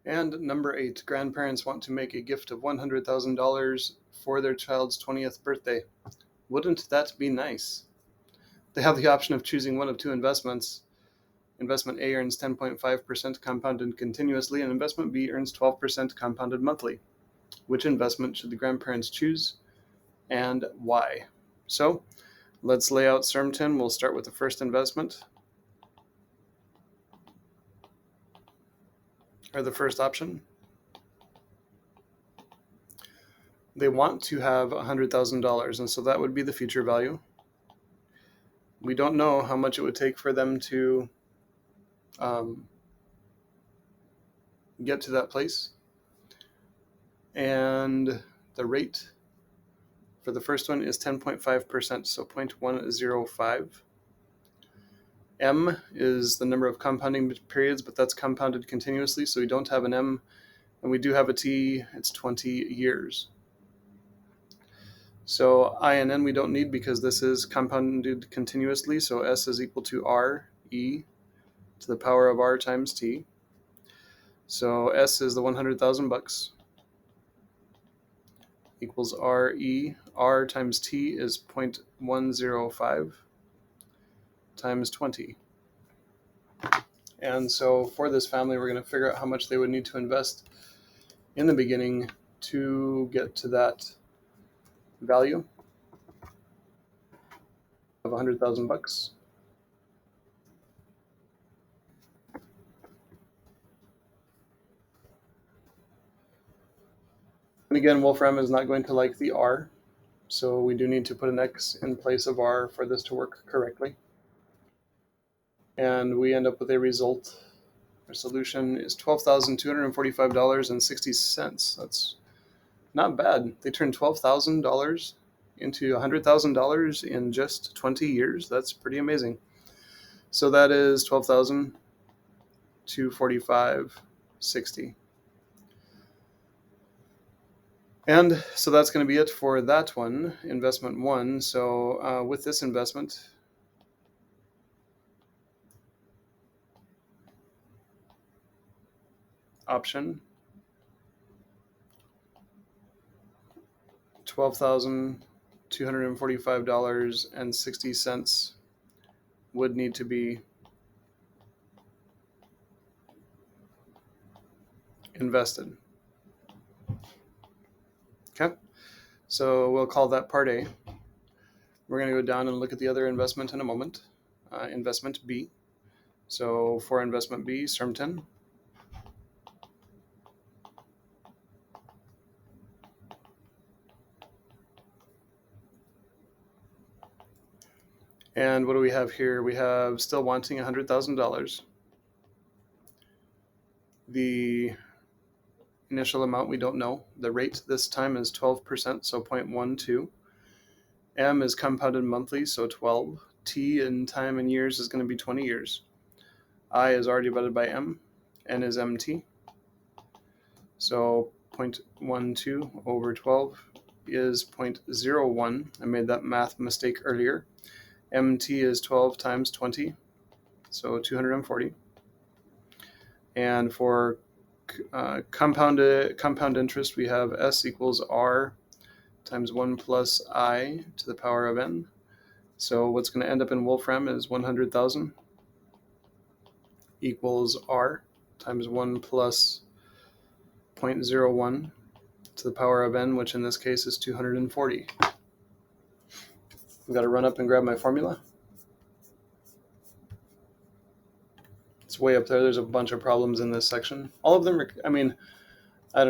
And number 8, grandparents want to make a gift of $100,000 for their child's 20th birthday. Wouldn't that be nice? They have the option of choosing one of two investments. Investment A earns 10.5% compounded continuously, and investment B earns 12% compounded monthly. Which investment should the grandparents choose, and why? So let's lay out SERMTN. We'll start with the first investment, or the first option. They want to have $100,000, and so that would be the future value. We don't know how much it would take for them to get to that place. And the rate for the first one is 10.5%, so 0.105. M is the number of compounding periods, but that's compounded continuously, so we don't have an M, and we do have a T. It's 20 years. So I and N we don't need because this is compounded continuously, so S is equal to R, E, to the power of R times T. So S is the 100,000 bucks, equals RE. R times T is 0.105 times 20. And so for this family, we're going to figure out how much they would need to invest in the beginning to get to that value of 100,000 bucks. And again, Wolfram is not going to like the R, so we do need to put an X in place of R for this to work correctly. And we end up with a result. Our solution is $12,245.60. That's not bad. They turned $12,000 into $100,000 in just 20 years. That's pretty amazing. So that is $12,245.60. And so that's going to be it for that one, investment 1. So with this investment, option, $12,245.60 would need to be invested. Okay, so we'll call that part A. We're going to go down and look at the other investment in a moment. Investment B. So for investment B, SERMTN. And what do we have here? We have still wanting $100,000. The initial amount we don't know. The rate this time is 12%, so 0.12. M is compounded monthly, so 12. T in time and years is going to be 20 years. I is R divided by M. N is MT. So 0.12 over 12 is 0.01. I made that math mistake earlier. MT is 12 times 20, so 240. And for compound interest, we have S equals R times 1 plus I to the power of N. So what's going to end up in Wolfram is 100,000 equals R times 1 plus 0.01 to the power of N, which in this case is 240. I've got to run up and grab my formula. It's way up there. There's a bunch of problems in this section. All of them are, I don't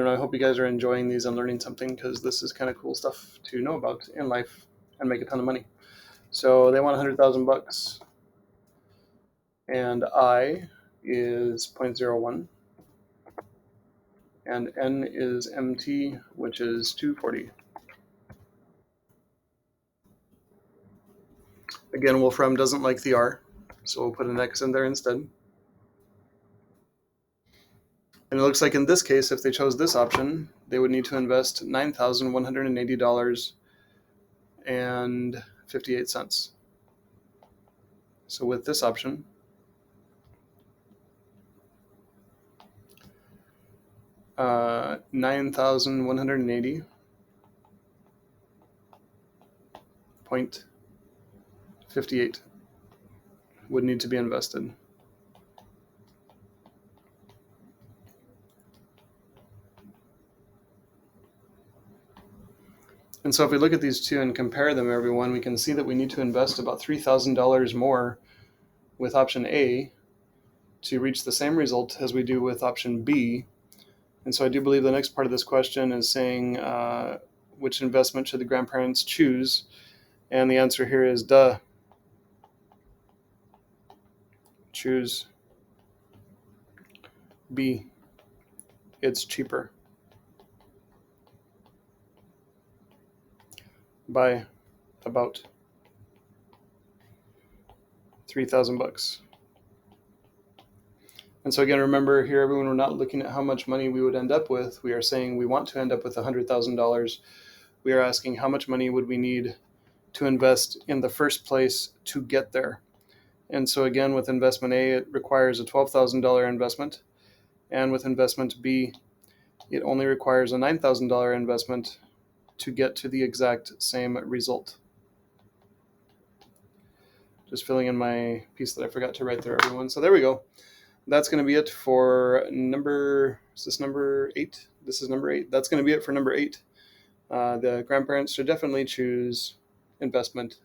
know. I hope you guys are enjoying these and learning something, because this is kind of cool stuff to know about in life and make a ton of money. So they want 100,000 bucks, and I is 0.01, and N is MT, which is 240. Again, Wolfram doesn't like the R, so we'll put an X in there instead. And it looks like in this case, if they chose this option, they would need to invest $9,180.58. So with this option, $9,180.58 would need to be invested. And so if we look at these two and compare them, everyone, we can see that we need to invest about $3,000 more with option A to reach the same result as we do with option B. And so I do believe the next part of this question is saying which investment should the grandparents choose? And the answer here is duh. Choose B. It's cheaper by about $3,000. And so again, remember here, everyone, we're not looking at how much money we would end up with. We are saying we want to end up with $100,000. We are asking how much money would we need to invest in the first place to get there. And so again, with investment A, it requires a $12,000 investment. And with investment B, it only requires a $9,000 investment to get to the exact same result. Just filling in my piece that I forgot to write there, everyone. So there we go. That's going to be it for is this number 8? This is number 8. That's going to be it for number 8. The grandparents should definitely choose investment